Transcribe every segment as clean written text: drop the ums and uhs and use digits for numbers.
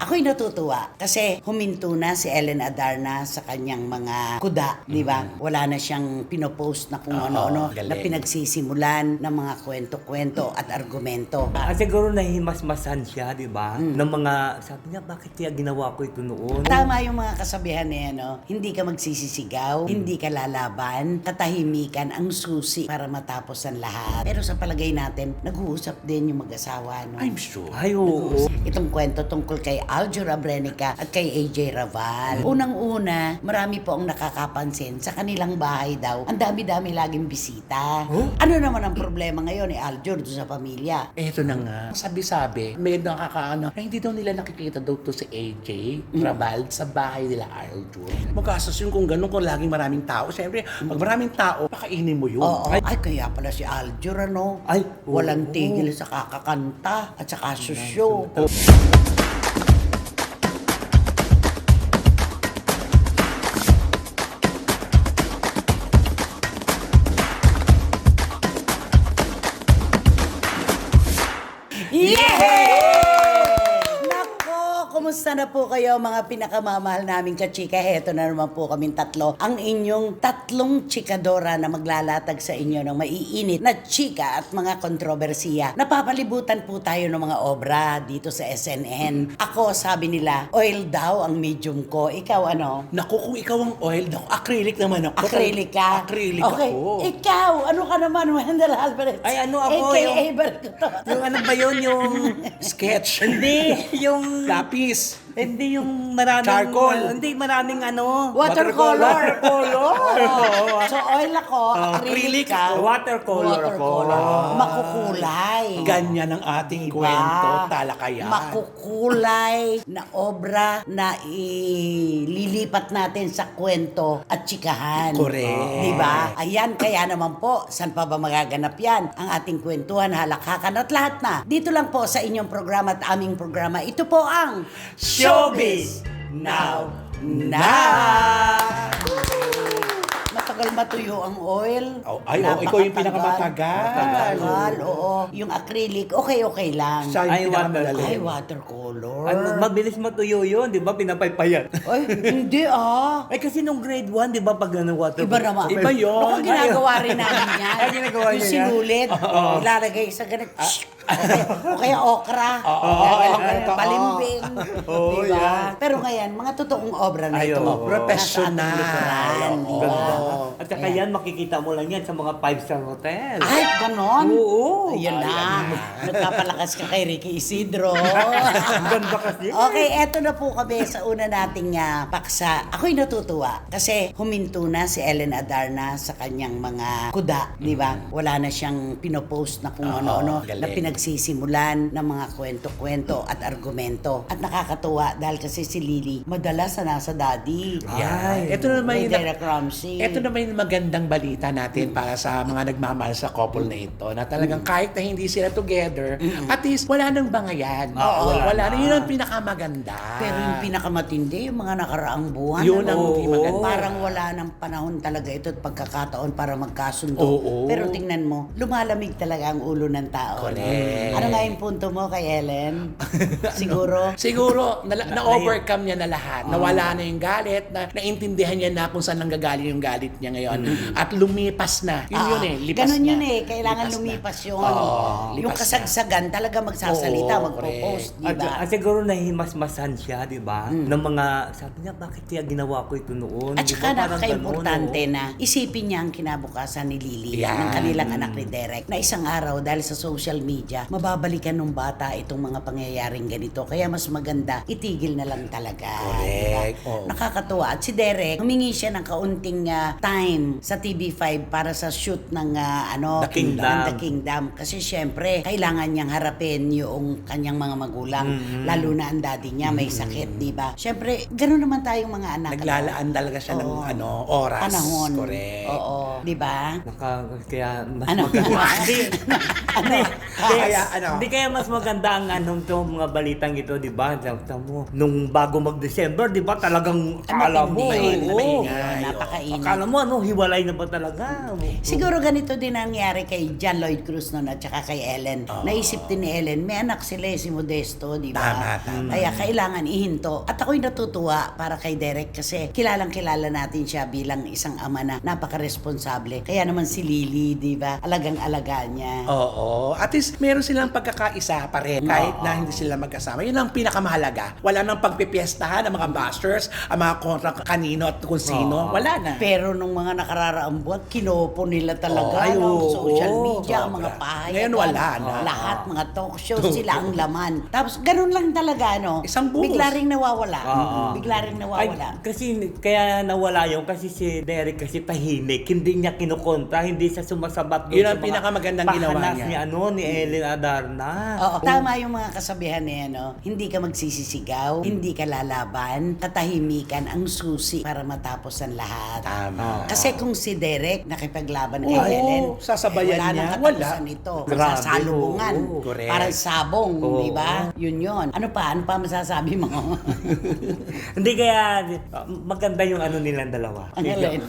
Ako'y natutuwa kasi huminto na si Ellen Adarna sa kanyang mga kuda, di ba? Wala na siyang pinopost na kung ano-ano na pinagsisimulan ng mga kwento-kwento at argumento. Siguro nahimasmasan siya, di ba? Ng mga, sabi niya, bakit kaya ginawa ko ito noon? Tama yung mga kasabihan niya, no? Hindi ka magsisisigaw, hindi ka lalaban, katahimikan ang susi para matapos ang lahat. Pero sa palagay natin, nag-uusap din yung mag-asawa, no? I'm sure. Ay, oo. Itong kwento tungkol kay Aljur Abrenica at kay AJ Raval. Unang-una, marami po ang nakakapansin sa kanilang bahay daw. Ang dami-dami laging bisita. Ano naman ang problema ngayon ni Aljur doon sa pamilya? Eto na nga. Sabi-sabi, may nakakaano, na hindi daw nila nakikita daw to si AJ Raval sa bahay nila Aljur. Magkasas yun kung gano'n, kung laging maraming tao. Siyempre, pag maraming tao, pakainin mo yun. Oo. Ay, kaya pala si Aljur, ano? Ay, Walang oo. tigil sa kakakanta at saka susyo. Kumusta na po kayo mga pinakamamahal naming kachika? Heto na naman po kaming tatlo. Ang inyong tatlong chikadora na maglalatag sa inyo ng maiinit na chika at mga kontrobersiya. Napapalibutan po tayo ng mga obra dito sa SNN. Ako, sabi nila, oil daw ang medium ko. Ikaw ano? Naku, kung ikaw ang oil, naku, acrylic naman ako. Acrylic ka? Acrylic okay. ako. Ikaw, ano ka naman, Wendell Alvarez? Ay, ano ako, AKA Barkuto. Yung ano ba yun, yung... Sketch. Hindi, yung... Lapis. Hindi yung maraming... Charcoal. Hindi, maraming ano... Watercolor. Watercolor. So, oil ako, acrylic ka. Watercolor ako. Makukulay. Ganyan ang ating Diba? kwento, talakayan. Makukulay na obra na ililipat natin sa kwento at chikahan. Correct. Diba? Ayan, kaya naman po, saan pa ba magaganap yan? Ang ating kwentuhan, halakhakan at lahat na. Dito lang po sa inyong programa at aming programa. Ito po ang Showbiz Now Matagal matuyo ang oil. Ikaw yung pinakamatagal. Matagal, oo. Yung acrylic, okay lang. Siya yung Ay, pinakamadali. Ay, watercolor. Ano, mabilis matuyo yun, di ba? Pinapaypayan. Ay, hindi ah. Ay, kasi nung grade 1, di ba, pag water... Iba naman. Iba yun. Baka ginagawa rin namin yan. Ay, ginagawa Yung niyo yan? sinulit, ilalagay sa ganit. O kaya okra. Balimbing. Oo, Diba? yan. Pero ngayon, mga totoong obra na Ay, ito. oo. Professional. Nasa ating likuran, Oo. diba? At saka yan, makikita mo lang yan sa mga 5-star hotel. Ay, ganon? Oo. Ayun na. Nagpapalakas ka kay Ricky Isidro. Ganda kasi. Okay, eto na po kami sa una nating paksa. Ako'y natutuwa kasi huminto na si Ellen Adarna sa kanyang mga kuda, di ba? Wala na siyang pinopost na kung ano-ano galing. na pinagsisimulan ng mga kwento-kwento at argumento. At nakakatuwa dahil kasi si Lily madalas na nasa daddy. Yan. Ito naman May Derek Ramsey. Ito naman yung magandang balita natin para sa mga nagmamahal sa couple na ito na talagang kahit na hindi sila together, at least wala nang bangayan. Wala na. Yun ang pinakamaganda. Pero yung pinakamatindi, yung mga nakaraang buwan, Yun ang hindi maganda. parang wala nang panahon talaga ito at pagkakataon para magkasundo. Oo. Pero tingnan mo, lumalamig talaga ang ulo ng tao. Correct. Ano nga yung punto mo kay Ellen? Siguro? Siguro, na-overcome niya na lahat. Nawala na yung galit, naintindihan niya na kung saan nanggagaling yung galit niya ngayon. At lumipas na. Yun eh, lipas Ganun na. yun eh. Kailangan Lipas na. lumipas yun. Oo, Yung lipas kasagsagan talaga magsasalita, Oo, magpo-post, di ba? At siguro nahimasmasan siya, di ba? Ng mga, sabi niya, bakit kaya ginawa ko ito noon? At Di saka ba? Parang napaka-importante ganun, na isipin niya ang kinabukasan ni Lily, Yan. ng kanilang anak ni Derek, na isang araw dahil sa social media, mababalikan ng bata itong mga pangyayaring ganito. Kaya mas maganda, itigil na lang talaga. Correct. Diba? Oo. Nakakatuwa. At si Derek, humingi siya ng kaunting time sa TV5 para sa shoot ng The Kingdom. ng The Kingdom. Kasi syempre, kailangan niyang harapin yung kanyang mga magulang. Lalo na ang daddy niya may sakit, di ba? Syempre, gano'n naman tayong mga anak. Naglalaan talaga siya ng Oo. oras. Panahon. Correct. Oo, di ba? Kaya mas Ano? maganda. Hindi. Kaya ano? Hindi kaya mas maganda ang anong to, mga balitang ito, di ba? Nung bago mag-December, di ba? Talagang akala mo. matindi yun, Oo. matindi yun, napakainit. Akala mo, mo, hiwalay na ba talaga? Siguro ganito din nangyari kay John Lloyd Cruz noon at saka kay Ellen. Naisip din ni Ellen, may anak sila si Modesto, di ba? Tama. Kaya kailangan ihinto. At ako'y natutuwa para kay Derek kasi kilalang-kilala natin siya bilang isang ama na napaka-responsable. Kaya naman si Lily, di ba? Alagang-alaga niya. Oo. At least, meron silang pagkakaisa pa rin kahit na hindi sila magkasama. Yun ang pinakamahalaga. Wala nang pagpipiestahan ng mga bashers, ang mga kontra kanino at kung sino. Wala na. Pero nung mga nakararaang buwan, kinopo nila talaga Ay, ng oo, social media, ang sobra. mga pahayagan. Ngayon wala na. Lahat, mga talk shows, sila ang laman. Tapos ganun lang talaga, no? Isang buhos. Bigla ring nawawala. Oo. Bigla ring nawawala. Ay, kasi kaya nawala yun kasi si Derek kasi tahimik, hindi niya kinukontra, hindi siya sumasabat doon Yun ang sa mga pinakamagandang ginawa pahanas niya. ni Ellen Adarna. Oo, tama yung mga kasabihan niya, no? Hindi ka magsisisigaw, hindi ka lalaban, katahimikan ang susi para matapos ang lahat. Tama. Kasi kung si Derek nakipaglaban kay Oo, Ellen, sasabayan wala niya. nang katapusan Wala. nito. Grabe, Magsasalubungan. oo. Correct. Parang sabong, Oo. di ba? Yun. Ano pa masasabi mo? Hindi kaya maganda yung nilang dalawa. Ang Ellen.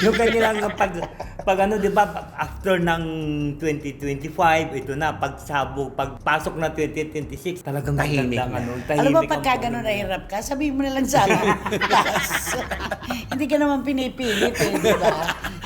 Yung kanilang pag di ba, after ng 2025, ito na, pagpasok na 2026, talagang Tahimik magandang na. Alam mo, tahimik pagka ang gano'n tono. nahirap ka, sabihin mo na lang sana. Plus, hindi ka naman pinipilit eh, di ba?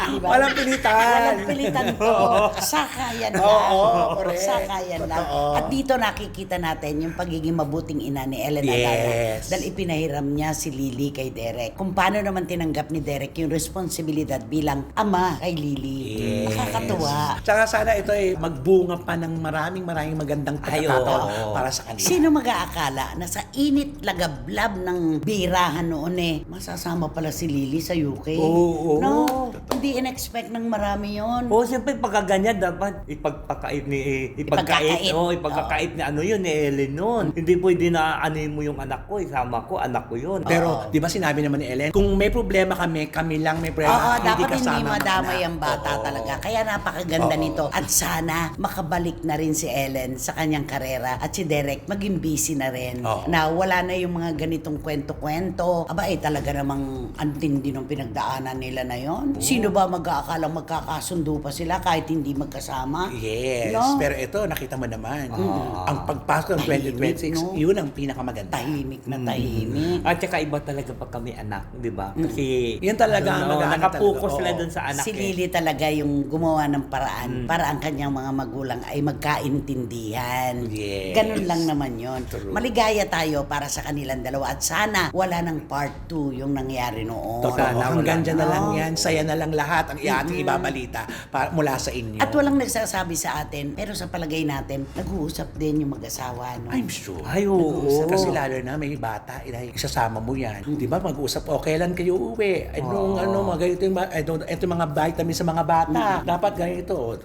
Di ba? Walang pilitan. Walang pilitan to. Sakayan lang. Oo, correct. Sakayan lang. Totoo. At dito nakikita natin yung pagiging mabuting ina ni Ellen Yes. Adarna. Dahil ipinahiram niya si Lily kay Derek. Kung paano naman tinanggap ni Derek yung responsibilidad bilang ama kay Lily. Yes. Nakakatuwa. Tsaka sana ito magbunga pa ng maraming magandang pagkakataon oo. para sa kanila. Sino mag-aakala na sa init lagablab ng birahan noon masasama pala si Lily sa UK? Oo. No, hindi in-expect ng marami yon. Oo, siyempre pagka ganyan, dapat ipagkakait Ipagkakait. ni yun, ni Ellen nun. Hindi pwede na mo yung anak ko, isama ko, anak ko yun. Pero, di ba sinabi naman ni Ellen, kung may problema kami lang may Oo, problema, dapat kasama hindi madamay anak. ang bata Oo. talaga. Kaya napakaganda Oo. nito. At sana makabalik na rin si Ellen sa kanyang karera at si Derek maging busy na rin. Oo. Na wala na yung mga ganitong kwento-kwento. Aba, talaga namang antindi ng pinagdaanan nila na yon. Sino ba mag-aakalang magkakasundo pa sila kahit hindi magkasama? Yes, No? pero ito, nakita mo naman, ang pagpasok ng Tahimik, 2026, no? yun ang pinakamaganda. Tahimik na tahimik. At saka iba talaga pag kami anak, di ba? Kasi Yan talaga ang mag-aanak nakapokus talaga. sila Oo. dun sa anak Si Lily talaga yung gumawa ng paraan para ang kanyang mga magulang ay magkaintindihan. Yes. Ganun lang naman yon. True. Maligaya tayo para sa kanilang dalawa at sana wala ng part 2 yung nangyari noon. Totoo, Sana hanggang wala dyan na na. lang yan, saya na lang lahat ang ating ibabalita mula sa inyo. At walang nagsasabi sa atin, pero sa palagay natin, nag-uusap din yung mag-asawa. No? I'm sure. Ay, oo. Kasi lalo na may bata, isasama mo yan. Di ba, mag-uusap, kailan kayo uuwi? Mga ganito ito mga vitamins sa mga bata. Dapat ganito.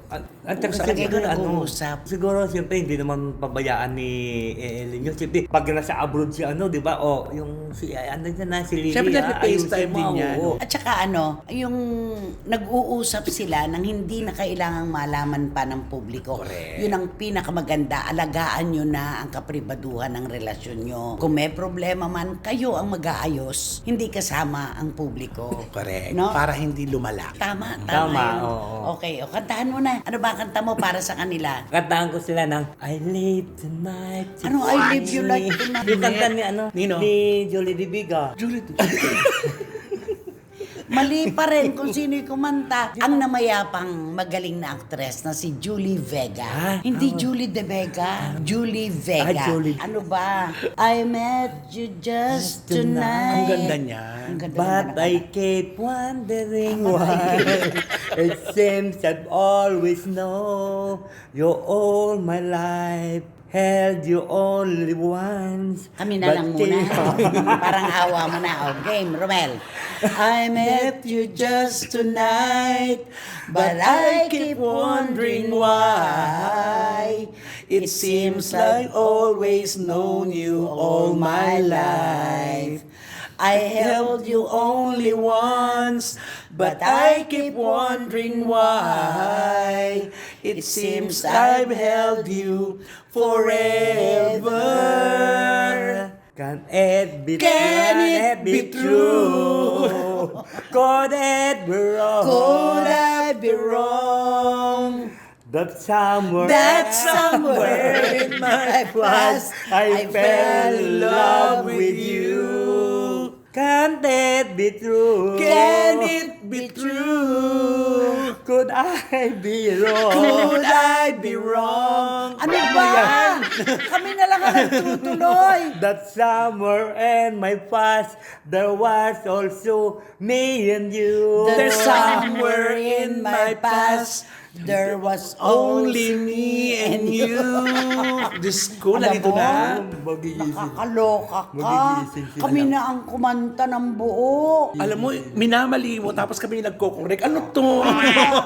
At saka Sa palagay ko siguro, nag-uusap. siguro siyempre hindi naman pabayaan ni Ellen yun. Siyempre, pag nasa abroad si di ba? Yung si Lily. Siyempre, nag-FaceTime ayusin din mo, yan. oo. At saka yung nag-uusap sila nang hindi na kailangang malaman pa ng publiko. Correct. Yun ang pinakamaganda. Alagaan nyo na ang kapribaduhan ng relasyon nyo. Kung may problema man, kayo ang mag-aayos. Hindi kasama ang publiko. Correct. No? Para hindi lumala. Tama Tama, yun. oo. Okay, kantahan mo na. Ano ba kanta mo para sa kanila? Kantahan ko sila ng I live tonight. to Ano, I live you see. like tonight? Yung kanta ni Nino? Ni Jolie Dibiga. Mali pa rin kung sino yung kumanta. Ang namayapang magaling na aktres na si Julie Vega. Hindi Julie De Vega. Julie Vega. Julie. Ano ba? I met you just tonight. Ang ganda niya. Ang ganda But naman I ang- keep wondering why it seems I've always known you all my life. Held you only once. Kami na lang muna. Parang awa mo na. Game, Romel. I met you just tonight, but I keep wondering why. It seems like always known you all my life. I held you only once, but I keep wondering why. It seems I've held you forever. Can it be true? Could it be wrong? Could I be wrong? That somewhere in my past, I fell in love with you. Can it be true? Can it be true? Could I be wrong? Could I be wrong? Ano ba? Kami na lang ang nagtutuloy. That somewhere in my past, there was also me and you. There's somewhere in my past, there was only me and you. Diyos ko, Alam nalito mo? na. Magigising. Nakakaloka ka. Magigising sila. Kami na ang kumanta ng buo. Alam mo, minamali mo, tapos kami nagko-correct. Ano to?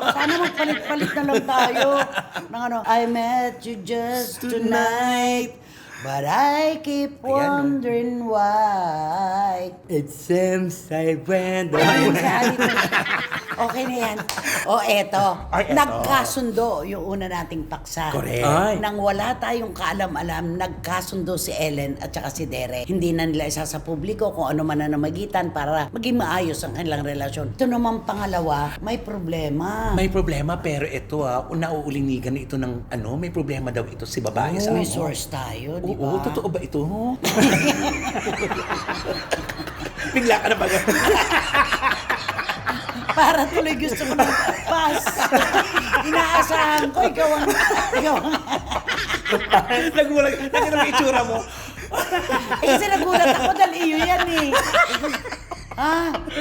Sana magpalit-palit na lang tayo. Ng ano, I met you just tonight, but I keep wondering why. It seems I went Ayun, away. kaya dito. Okay na yan. O eto, Ay, eto. nagkasundo yung una nating paksa. Correct. Ay. Nang wala tayong kaalam-alam, nagkasundo si Ellen at saka si Derek. Hindi na nila isa sa publiko kung ano man na namagitan para maging maayos ang kanilang relasyon. Ito naman pangalawa, may problema. May problema, pero ito nauulinigan ito ng may problema daw ito si babae sa May source tayo, di ba? Oo, totoo ba ito? Bigla ka na ba? Para tuloy gusto ko ng pass. Inaasahan ko, ikaw ang... Nagulag. Nakita mo yung itsura mo. Kasi nagulat ako dahil iyo yan eh.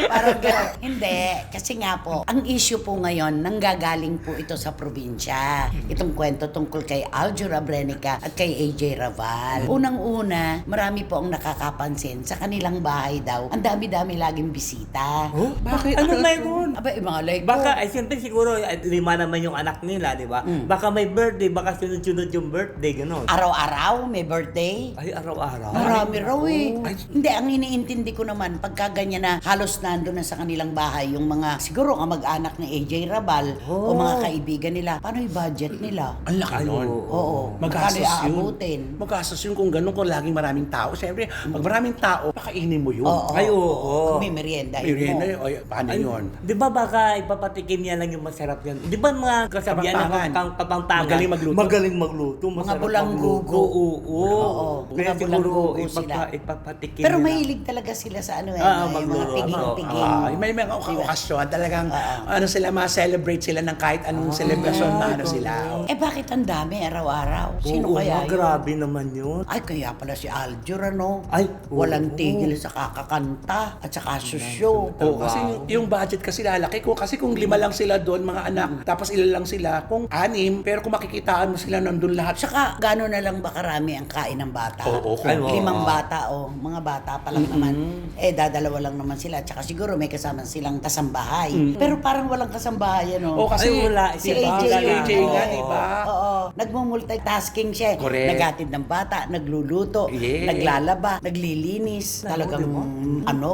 Parang gano'n. Hindi. Kasi nga po, ang issue po ngayon, nanggagaling po ito sa probinsya. Itong kwento tungkol kay Aljur Abrenica at kay AJ Raval. Unang-una, marami po ang nakakapansin sa kanilang bahay daw. Ang dami-dami laging bisita. Oh, bakit? Ano mayroon? Aba, mga like Baka, ay siyempre siguro, 5 naman yung anak nila, di ba? Baka may birthday, baka sunod-sunod yung birthday, gano'n. araw-araw may birthday. Ay, araw-araw. Marami raw eh. Ay. Hindi, ang iniintindi ko naman, pagka ganyan na halos nandun na sa kanilang bahay, yung mga, siguro nga mag-anak ni AJ Rabal o mga kaibigan nila, paano yung budget nila? Ang laki nun. Oo. Magastos Magkano yun. aabutin? Magastos yun kung gano'n, kung laging maraming tao. Siyempre, pag maraming tao, pakainin mo yun. Oo. Ay, oo. May merienda Merienda mo. yun. Ay, paano yun? Di ba baka ipapatikim niya lang yung masarap yan? Di ba mga kasabihan Kapampangan. ng kapampangan? Magaling magluto. Magaling magluto. Mga Masarap bulanggugo. magluto. Oo. Oo. Kaya Mga siguro bulanggugo sila. ipapatikim Pero nila. mahilig talaga sila sa ano eh, yung mga magluluto. piging-piging. May mga okasyon, talagang sila, ma-celebrate sila ng kahit anong celebration na sila. Eh bakit ang dami araw-araw? Sino Oo, kaya yun? grabe naman yun. Ay, kaya pala si Aljur, ano? Ay, Walang oo. tigil sa kakakanta at saka susyo. Oo, kasi yung budget kasi lalaki ko. Kasi kung 5 lang sila doon, mga anak, tapos ilan lang sila, kung 6, pero kung makikitaan mo sila nandun lahat. Tsaka, gano'n na lang ba karami ang kain ng bata? Oo, Ay, oo. 5 bata, mga bata pa lang naman. Dadalawa lang naman sila. Tsaka siguro may kasama silang kasambahay. Pero parang walang kasambahay, ano? Oo, kasi Ay, wala. Si Iba AJ, ka si lang. AJ nga, Oo. di ba? Oo. Nagmumultitasking siya. Correct. Naghatid ng bata, nagluluto, Yeah. naglalaba, naglilinis. Talagang,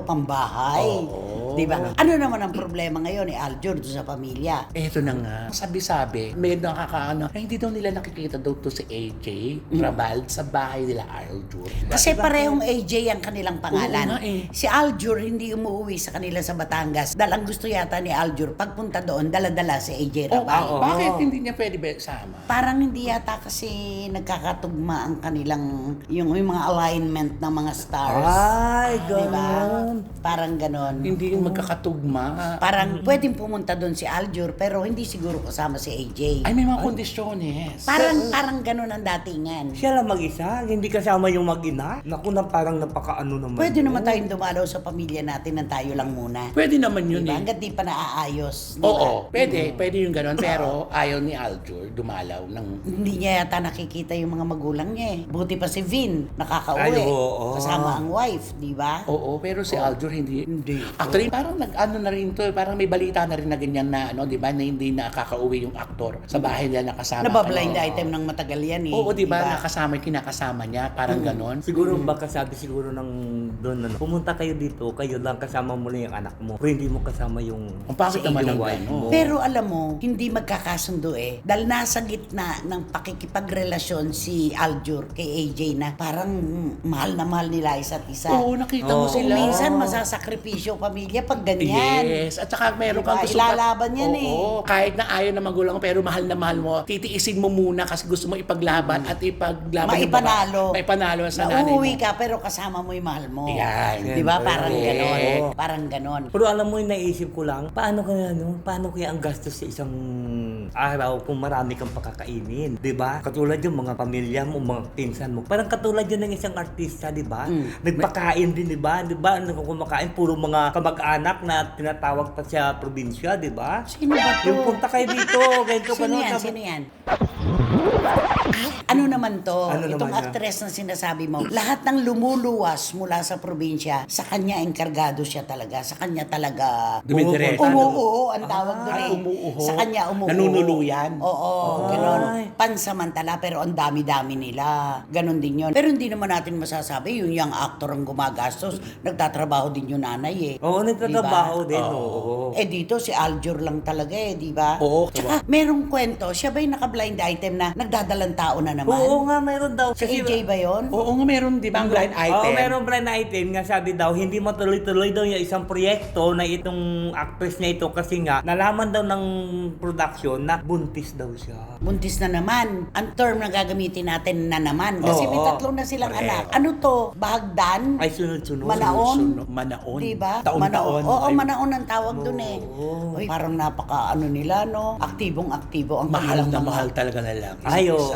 pambahay. Oo. Di ba? Ano naman ang problema ngayon ni Aljur doon sa pamilya? Eto na nga. Sabi-sabi, may nakakaano, hindi daw nila nakikita daw to si AJ Rabal sa bahay nila Aljur. Kasi parehong AJ ang kanilang pangalan. Oo nga eh. Si Aljur hindi umuwi sa kanila sa Batangas. Dahil ang gusto yata ni Aljur, pagpunta doon, dala-dala si AJ Rabal. oo. Bakit hindi niya pwede ba sama? Parang hindi yata kasi nagkakatugma ang kanilang, yung mga alignment ng mga stars. Ay, Diba? gano'n. Parang ganon. Hindi yung magkakatugma. Parang pwedeng pumunta doon si Aljur, pero hindi siguro kasama si AJ. Ay, may mga kondisyones. Parang ganon ang datingan. Siya lang mag-isa, hindi kasama yung mag-ina. Naku na parang napakaano naman. Pwede yun. naman tayong dumalaw sa pamilya natin ng tayo lang muna. Pwede naman yun Diba? eh. Hanggat di pa naaayos. Diba? Oo, pwede yung gano'n. Pero ayaw ni Aljur dumalaw ng... Hindi niya yata nakikita yung mga magulang niya eh. Buti pa si Vin, nakakauwi. Ay, oo. Kasama ang wife, di ba? Oo, pero si Aljur hindi. Hindi. Actually, parang nag-ano na rin to, parang may balita na rin na ganyan na, ano, di ba, na hindi nakakauwi yung aktor sa bahay nila nakasama. Nabablind item ng matagal yan eh. Oo, di ba, nakasama yung kinakasama niya, parang ganon. Siguro baka sabi siguro ng doon ano, pumunta kayo dito, kayo lang kasama mo lang yung anak mo. Pero hindi mo kasama yung Ang pangit naman iyong ng wife gano'n. mo. Pero alam mo, hindi magkakasundo eh. Dahil nasa gitna ng pakikipagrelasyon si Aljur kay AJ na parang mahal na mahal nila isa't isa. Oo, nakita mo Oo. Kung sila. minsan masasakripisyo pamilya pag ganyan. Yes, at saka meron Diba? kang gusto Ilalaban yan Oo, kahit na ayaw na magulang mo, pero mahal na mahal mo, titiisin mo muna kasi gusto mo ipaglaban at ipaglaban yung Maipanalo. May panalo sa nanay mo. Nauuwi ka pero kasama mo yung mahal mo. Yan. Di ba? Parang Correct. ganon. Parang ganon. Pero alam mo yung naisip ko lang, paano kaya ang gastos sa isang araw kung marami kang pakakainin, 'di ba? Katulad yung mga pamilya mo, mga pinsan mo. Parang katulad yun ng isang artista, 'di ba? Nagpakain din, 'di ba? 'Di ba? Kumakain puro mga kamag-anak na tinatawag pa sa probinsya, 'di ba? Sino ba to? Yung punta kayo dito, ganito Sino yan? Sino yan? Ano naman to? Ano Itong naman yan? actress na sinasabi mo, lahat ng lumuluwas mula sa probinsya, sa kanya enkargado siya talaga. Sa kanya talaga Dumidiretso. umuuho ang tawag doon Ay, eh. umuuho. Sa kanya umuuho. Nanunuluyan. Oo, Ay. ganon. Pansamantala pero ang dami-dami nila. Ganon din yun. Pero hindi naman natin masasabi, yung young actor ang gumagastos. Nagtatrabaho din yung nanay eh. Oo, nagtatrabaho din, Oo. oo. Eh dito si Aljur lang talaga eh, di ba? Oo. Tsaka merong kwento, siya ba yung naka-blind item na nagdadalang tao na naman? Oo nga, meron daw. Si AJ ba yun? Oo nga, meron, di ba, ang blind item? Oo, meron blind item nga sabi daw, hindi matuloy-tuloy daw yung isang proyekto na itong actress niya ito kasi nga, nalaman daw ng production na buntis daw siya. Buntis na naman. Ang term na gagamitin natin na naman. Kasi may Oo. tatlo na silang Correct. anak. Ano to? Bahagdan? Ay, sunod-sunod. Manaon? Manaon. Diba? Taon-taon. Oo, Ay, manaon ang tawag dun eh. Oo. Uy, parang napaka ano nila, no? Aktibong-aktibo ang mahal kanilang na mga- mahal talaga na lang. Ay, oo.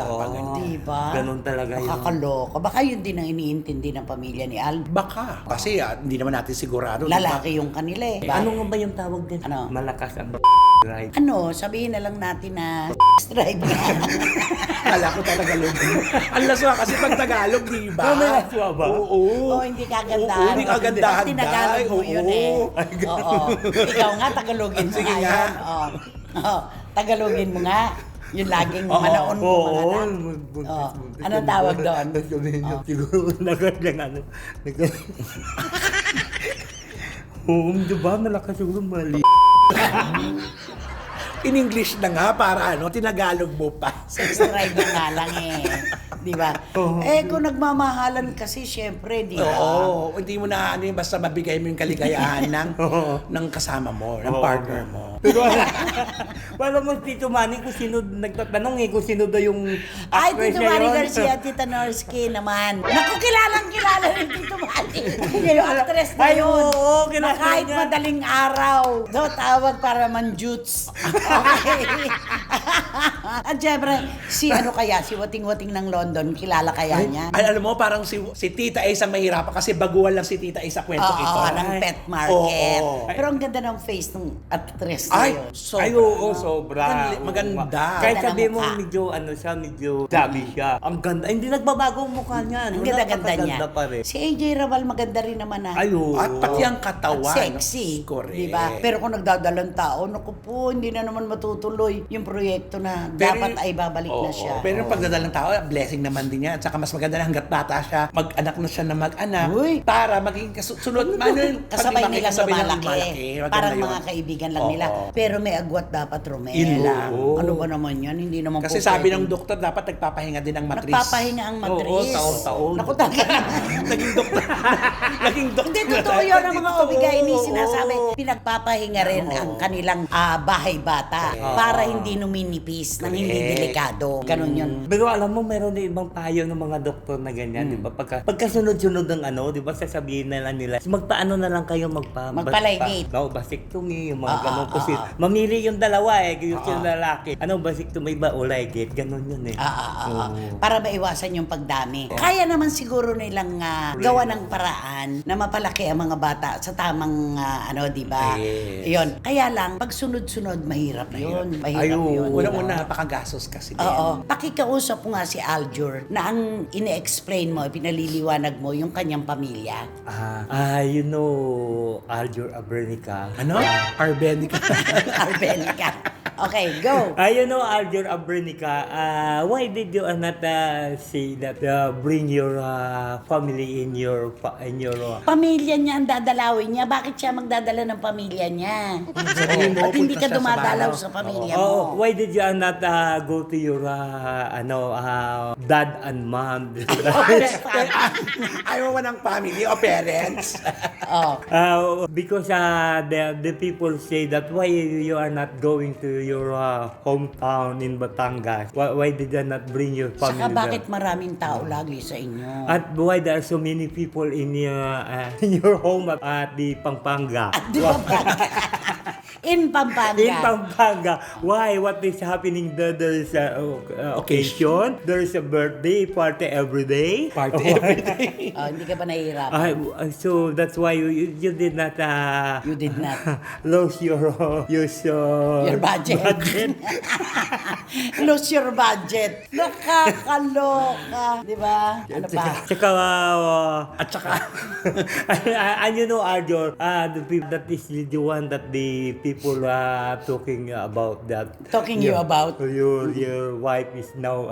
Diba? Ganun talaga yun. Nakakaloka. Baka yun din ang iniintindi ng pamilya ni Al. Baka. Kasi hindi naman natin sigurado. di ba? Lalaki yung kanila eh. Ano nga ba yung tawag din? Ano? Malakas ang drive. Ano, sabihin na lang natin na drive na. Kala ko Tagalog. Ang laswa kasi pag Tagalog, di ba? Oh, may laswa ba? Oo. Oo, hindi kagandahan. Oo, hindi kagandahan, Pag tinagalog Day. mo yun Oo. eh. Oo. Ikaw nga, Tagalogin mo Sige nga nga. yan. Oo. Tagalogin mo nga. Yung laging Oo, manaon mo mga Oo, anak. buntis, Oo. buntis. Anong tawag doon? Sabihin niyo, siguro nagandang ano. Oo, di ba? Malakas siguro mali. In English na nga para ano, tinagalog mo pa. Sex driver nga lang eh. Di ba? Eh, kung nagmamahalan kasi, syempre, di ba? Oo, hindi mo na ano yun, basta mabigay mo yung kaligayahan ng kasama mo, ng Oo. partner mo. Pero wala mo Tito Manny kung sino nagtatanong eh, kung sino daw yung Ay, actress Tito niya Manny yun. Garcia, Tita Norsky naman. Naku, kilala rin Tito Manny. Yung actress na Ay, yun. oo, Na kilala kahit niya. madaling araw. So, tawag para manjuts. Okay. At syempre, si ano kaya, si Wating-Wating ng London, kilala kaya niya? Ay, alam mo, parang si Tita Ace ang mahirapan kasi baguhan lang si Tita Ace sa kwento Oo, ito. ng pet market. Oo. Pero ang ganda ng face ng actress na Ay, yun. sobra. Ay, oo, sobra. Maganda. Kahit Ganda ng sabi mo mukha. medyo, ano siya, medyo chubby siya. Ang ganda. Hindi nagbabago ang mukha niya. Ang Wala, ganda-ganda niya. napakaganda pa rin. Si AJ Rabal maganda rin naman ah. Ay, oo. At pati ang katawan. Sexy. Correct. Diba? Pero kung nagdadalang tao, naku po, hindi na naman matutuloy yung proyekto na dapat ay babalik na Oo, siya. Pero yung pagdadalang tao, blessing naman din yan. At saka mas maganda na hanggat bata siya, mag-anak na siya na mag-anak. Uy. Para maging kasunod. Ano yun? Kasabay Pag nilang kasabay lumalaki. Maganda Parang yun. mga kaibigan lang Oo. nila. Pero may agwat dapat, Romel. Yun lang. Ano ba naman yan? Hindi naman Kasi po sabi pwedeng- ng doktor, dapat nagpapahinga din ang matris. Nagpapahinga ang matris. Oo, taon-taon. Naku, taga. Naging doktor. Naging doktor. Hindi, totoo yun ang mga OB-GYN Oo. sinasabi. Pinagpapahinga rin ang kanilang bahay bata para hindi numinipis nang hindi Correct. delikado. Ganon yun. Pero alam mo, meron din ibang payo ng mga doktor na ganyan, di ba? Pagkasunod-sunod ng ano, di ba, sasabihin na lang nila, magpaano na lang kayo Magpalaygate. Vasectomy, yung mga ganun. Kasi mamili yung dalawa eh, gusto yung lalaki. Ano, vasectomy ba o laygate? Ganon yun eh. Para maiwasan yung pagdami. Kaya naman siguro nilang gawa ng paraan na mapalaki ang mga bata sa tamang ano, di ba? Yes. Yun. Kaya lang, pag sunod-sunod, mahirap yun. Mahirap Ay, oo. yun. Una-una, napakagastos kasi din. Oo. Pakikausap mo nga si Aljur na ang ine-explain mo, pinaliliwanag mo yung kanyang pamilya. You know, Aljur Abernica. Ano? Arbenica. Arbenica. Okay, go. You know, Aljur Abernica, why did you not say that bring your family in your Pamilya niya ang dadalawin niya. Bakit siya magdadala ng pamilya niya? Sabihin mo, At hindi punta ka siya sa dumadalaw bahay. sa pamilya Oh, mo. why did you not go to your dad and mom? Ayaw mo ng family o parents. Because the people say that why you are not going to your hometown in Batangas? Why did you not bring your family Saka bakit there? maraming tao lagi sa inyo? At why there are so many people in your home at the Pampanga? At di ba in Pampanga. In Pampanga. Why? What is happening there? There's occasion. There's a birthday party every day. Party every day. Hindi ka ba nahihirapan? So that's why you did not You did not. lose your Your budget. Lose your budget. Nakakaloka. Di ba? Ano pa? Tsaka, At saka, and you know, Arjor, the people that is the one that the people talking about that. Talking you about? Your wife is now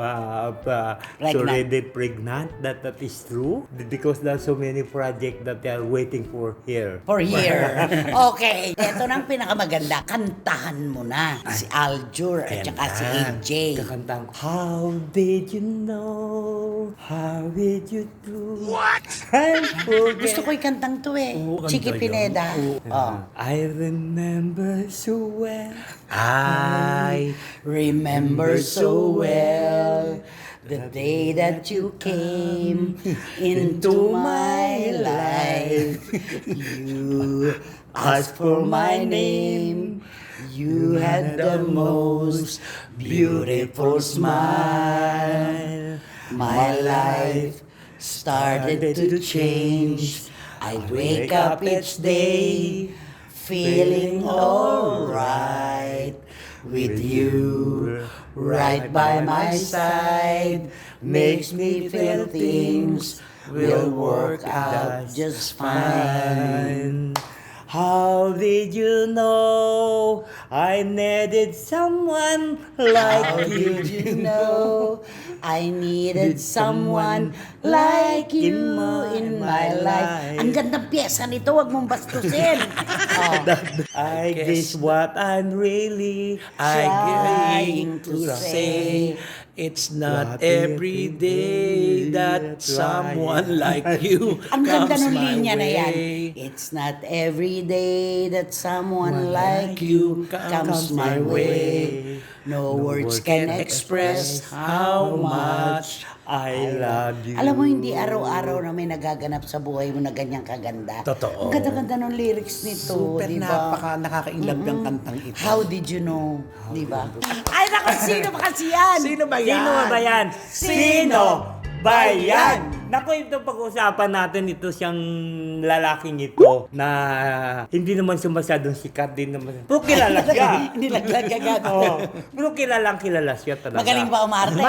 already pregnant. That is true because there are so many projects that they are waiting for here. For here. Okay. Ito nang pinakamaganda. Kantahan mo na si Aljur at saka si AJ. Kakantang, how did you know? How did you do? What? Gusto ko ikantang to eh. Oo, Chiki ganda Pineda. yun. Oh. I remember so well. I Remember so well the day that you came into my life. You asked for my name. You had the most beautiful smile. My life started to change. I wake up each day feeling alright with you right by my side. Makes me feel things will work out just fine. How did you know I needed someone How like did you? you know I needed someone like you in my life? Ang gandang pyesa nito, wag mong bastusin. Oh. I guess what I'm really trying to to say, say it's not every day that someone like you Ang ganda comes ng my linya na yan. way. It's not every day that someone like you comes my way. No words can express how much I love you. Alam mo, hindi araw-araw na may nagaganap sa buhay mo na ganyang kaganda. Totoo. Ang ganda-ganda ng lyrics nito, Super di ba? nakaka-inlove ng kantang ito. How did you know? Di ba? Ay, naku, sino ba kasi yan? Sino ba yan? Sino ba yan? Sino ba yan? Naku, ito pag-usapan natin, ito siyang lalaking ito na hindi naman sumasyadong sikat din naman. Pero kilala siya. Nilaglag agad. Oo. Pero kilala siya talaga. Magaling ba umarte?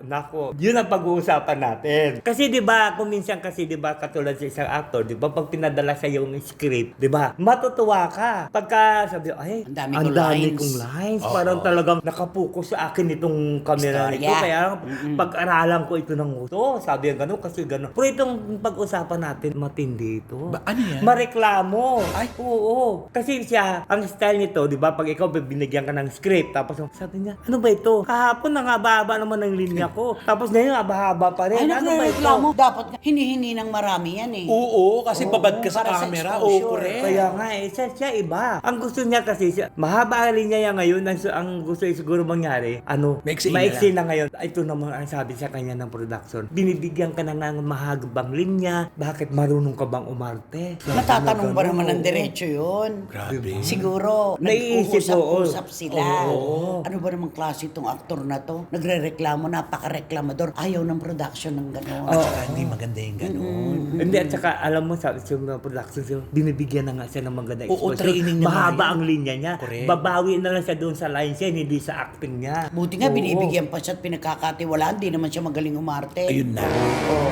Nako, yun ang pag-uusapan natin. Kasi 'di ba, kung minsan kasi 'di ba katulad sa isang actor, 'di ba pag pinadala sa yung script, 'di ba? Matutuwa ka. Pagka sabi, ay, Ang dami ang kong dami lines." kong lines. Oo. Parang talagang nakapokus sa akin itong camera Istorya. nito. Kaya pag-aralan ko ito ng gusto. Sabi nga gano'n kasi gano'n. Pero itong pag-usapan natin, matindi ito. Ano yan? Mareklamo. Ay. Oo. Kasi siya, ang style nito, di ba, pag ikaw binigyan ka ng script, tapos sabi niya, ano ba ito? Kahapon haba naman ng linya ko. Tapos ngayon, haba pa rin. Ay, Ano ba ito? nagreklamo. Dapat nga, hinihingi ng marami yan eh. Oo, kasi Oo, babad ka sa para sa camera. exposure. Oo, correct. Kaya nga siya iba. Ang gusto niya kasi, mahaba ang linya niya ngayon, ang gusto niya siguro mangyari, Maiksi na ngayon. Ito naman ang sabi sa kanya ng production. Binibigyan ka na ng ng mahagbang linya? Bakit marunong ka bang umarte? Natatanong ba naman ng diretso yun? Grabe. Siguro, Naiisip, nag-uusap-usap sila. Oo. Ano ba namang klase itong aktor na to? Nagre-reklamo, napaka-reklamador. Ayaw ng production ng gano'n. At saka hindi maganda yung gano'n. Hindi, at saka alam mo sa mga production, binibigyan na nga siya ng maganda Oo, exposure. training niya Mahaba na ang linya niya. Correct. Babawi na lang siya doon sa line siya, hindi sa acting niya. Buti nga, Oo. binibigyan pa siya at pinagkakatiwalaan. Di naman siya magaling umarte. Ayun na.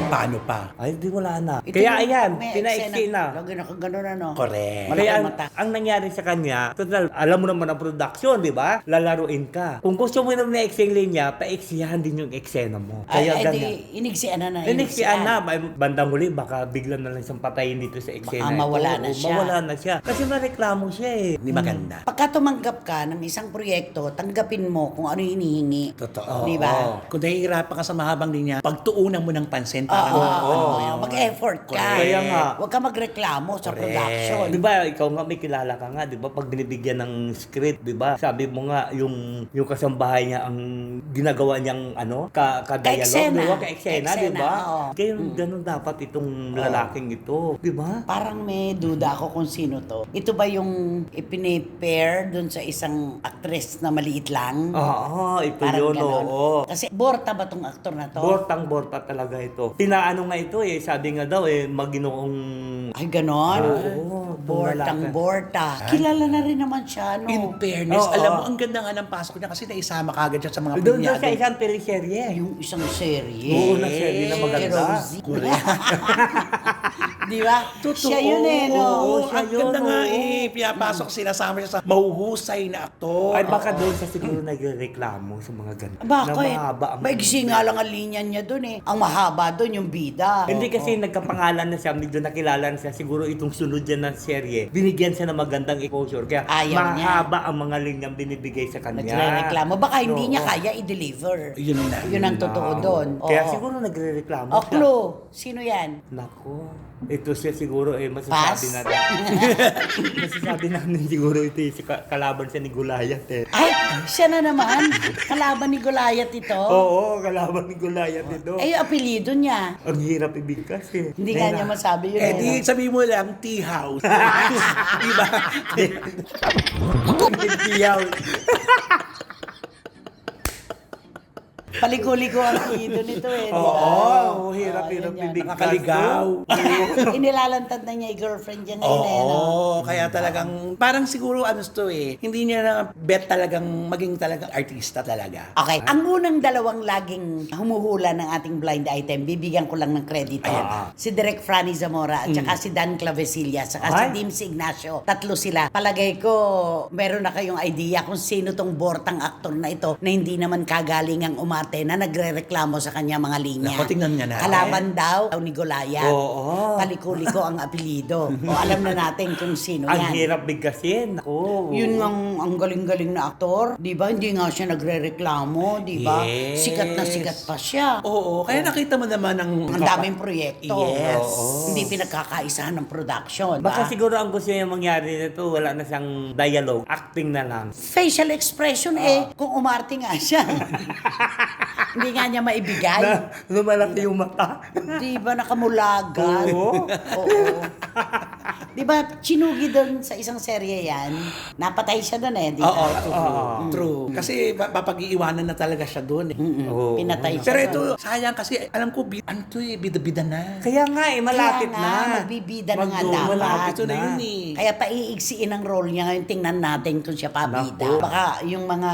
Paano pa? Ay, di wala na. Ito Kaya yung ayan, may pinaiksi eksena. na. Lagi na kang gano'n ano. Correct. Malaki Kaya mata. ang nangyari sa kanya, total, alam mo naman ang production, di ba? Lalaruin ka. Kung gusto mo naman na eksena linya, paiksihan din yung eksena mo. Ay, Kaya ay, ganyan. di, iniksian na. Iniksian na, may bandang huli, baka bigla na lang siyang patayin dito sa eksena. Baka mawala ito. na Oo, siya. Mawala na siya. Kasi nareklamo siya eh. Hindi maganda. Pagka tumanggap ka ng isang proyekto, tanggapin mo kung ano yung hinihingi. Totoo. Di ba? Oo. Kung nahihirapan ka sa mahabang linya, pagtuunan mo ng pansin para Mag-effort ka. Correct. Kaya nga. Huwag ka magreklamo sa Correct. production. Di ba, ikaw nga may kilala ka nga, di ba? Pag binibigyan ng script, di ba? Sabi mo nga, yung kasambahay niya, ang ginagawa niyang, ka-dialogue, Ka-eksena. di ba? Ka-eksena, di ba? Oo. Kaya ganun dapat itong lalaking ito, di ba? Parang may duda ako kung sino to. Ito ba yung ipine-pair dun sa isang actress na maliit lang? Oo, ito Parang yun, ganon. oo. Kasi borta ba tong aktor na to? Bortang-borta talaga ito. Pinaano nga ito eh, sabi nga daw eh, maginoong... Ay, ganon? Oo, Bortang lalaki. borta. Kilala na rin naman siya, no? In fairness, Oo. alam mo, ang ganda nga ng pasok niya kasi naisama kagad siya sa mga Doon pinyado. sa isang teleserye. Yung isang serye. Oo, na serye na maganda. Rosie. Di ba? Totoo. Siya yun eh, no? Oo, Siya ang yun, ganda nga oo. eh. Pinapasok sila sa amin sa mahuhusay na aktor. Ay baka doon sa siguro nagreklamo sa mga ganun. Bakit? Na mahaba ang... Maigsi nga lang ang linya niya dun eh. Ang mahaba dun yung bida. Hindi kasi nagkapangalan na siya, medyo nakilala na siya, siguro itong sunod yan ng serye, binigyan siya ng magandang exposure. Kaya Ayaw niya. mahaba ang mga linyang binibigay sa kanya. Nagre-reklamo. Baka hindi niya Oo. kaya i-deliver. Yun na. Yun ang totoo doon. Kaya Oo. siguro nagre-reklamo O, siya. clue. Sino yan? Nako, ito siya siguro Pass? masasabi natin. Masasabi namin siguro ito yung kalaban siya ni Goliath eh. Ay, siya na naman. Kalaban ni Goliath ito. Oo, kalaban ni Goliath ito. Eh, yung apelido niya. Ang hirap ibigkas eh. Hindi nga niya masabi yun. Eh di, eh. sabi mo lang, tea house. diba? Tiyaw. Paliko-liko ang apelido nito eh. di ba? Oo, hirap-hirap yun yan. ibigkas. Nakakaligaw. Inilalantad na niya yung girlfriend niya ngayon eh. no? Oo, kaya talagang, parang siguro ano to eh, hindi niya na bet talagang maging talagang artista talaga. Okay, ang unang dalawang laging humuhula ng ating blind item, bibigyan ko lang ng credit. Ah. Si Direk Franny Zamora at saka si Dan Clavecilla, saka si Ay. Dims Ignacio. Tatlo sila. Palagay ko, meron na kayong idea kung sino tong bortang aktor na ito na hindi naman kagaling ang umarte na nagre-reklamo sa kanya mga linya. Naku, tingnan nga natin. Kalaban daw ni Goliath. Oo. Paliko-liko ang apelido. O alam na natin kung sino Ang yan. hirap bigkasin. Oo. Yun nga ang galing-galing na aktor. Di ba? Hindi nga siya nagre-reklamo. Di ba? Yes. Sikat na sikat pa siya. Oo, kaya nakita mo naman ang... Ang daming proyekto. Yes. Hindi pinagkakaisahan ng production. Baka ba? siguro ang gusto niya mangyari nito, wala na siyang dialogue, acting na lang. Facial expression kung umarte nga siya. Hindi nga niya maibigay. Na lumalaki yung mata. Di ba nakamulagan? Oo. Oo. Di ba, chinugi doon sa isang serye yan, napatay siya doon eh, di ba? Oo, true. Kasi papag-iiwanan na talaga siya doon eh. Oo. Pinatay siya Pero doon. ito, sayang kasi alam ko, ano to eh, bida-bida na. Kaya nga eh, malapit Kaya nga, na. magbibida na nga Magdo- dapat. malapit Ito na yun eh. Kaya paiigsiin ang role niya ngayon, tingnan natin kung siya pabida. Naku. Baka yung mga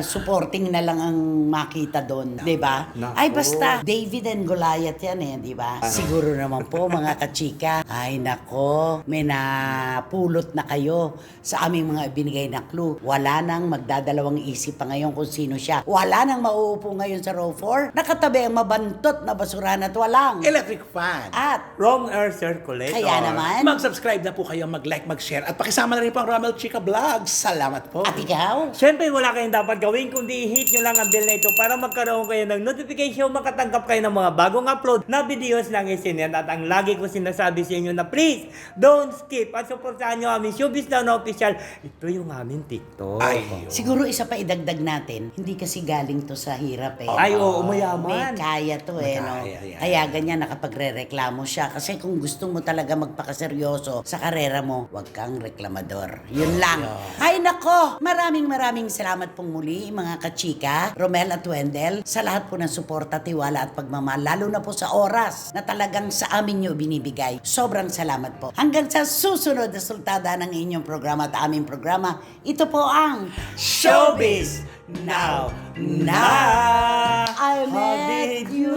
supporting na lang ang makita doon, di ba? Naku. Ay basta, David and Goliath yan eh, di ba? Siguro naman po mga kachika, ay nako, may napulot na kayo sa aming mga binigay na clue. Wala nang magdadalawang isip pa ngayon kung sino siya. Wala nang mauupo ngayon sa row 4. Nakatabi ang mabantot na basurahan at walang. Electric fan. At, Wrong Air Circulator. kaya naman, Mag-subscribe na po kayo, mag-like, mag-share, at pakisama na rin po ang Ramel Chica Vlogs. Salamat po. at ikaw, Siyempre, wala kayong dapat gawin kundi i-hit nyo lang ang bell na ito para magkaroon kayo ng notification, makatanggap kayo ng mga bagong upload na videos ng SNN. At ang lagi ko sinasabi sa inyo na please, don't don't skip at supportahan nyo kami. Showbiz Now na official. Ito yung aming TikTok. Ay, Siguro isa pa idagdag natin, hindi kasi galing to sa hirap eh. Ay, oo, May mayaman. kaya to eh, no? Kaya, yan. Kaya ganyan nakapagre-reklamo siya. Kasi kung gusto mo talaga magpakaseryoso sa karera mo, huwag kang reklamador. Yun lang. Ay nako! Maraming salamat pong muli, mga kachika, Romel at Wendell, sa lahat po ng suporta, tiwala at pagmamahal, lalo na po sa oras na talagang sa amin nyo binibigay. Sobrang salamat po. Hanggang sa susunod na sultada ng inyong programa at aming programa, ito po ang Showbiz Now! I met you.